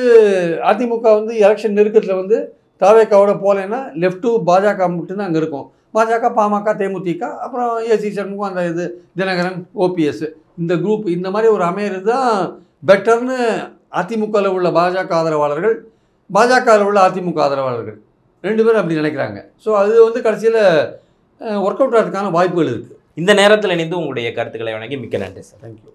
அதிமுக வந்து எலெக்ஷன் நெருக்கத்தில் வந்து தாவேக்காவோட போகலைன்னா லெஃப்ட்டு பாஜக மட்டும்தான் அங்கே இருக்கும். பாஜக, பாமக, தேமுதிக, அப்புறம் ஏசி சண்முகம், அந்த இது தினகரன், ஓபிஎஸ், இந்த குரூப் இந்த மாதிரி ஒரு அமையிறது தான் பெட்டர்னு அதிமுகவில் உள்ள பாஜக ஆதரவாளர்கள், பாஜகவில் உள்ள அதிமுக ஆதரவாளர்கள் 2 பேரும் அப்படி நினைக்கிறாங்க. ஸோ அது வந்து கடைசியில் ஒர்க் அவுட் ஆகிறதுக்கான வாய்ப்புகள் இருக்குது. இந்த நேரத்தில் இணைந்து உங்களுடைய கருத்துக்களை வழங்கி மிக்க நன்றி சார். தேங்க்யூ.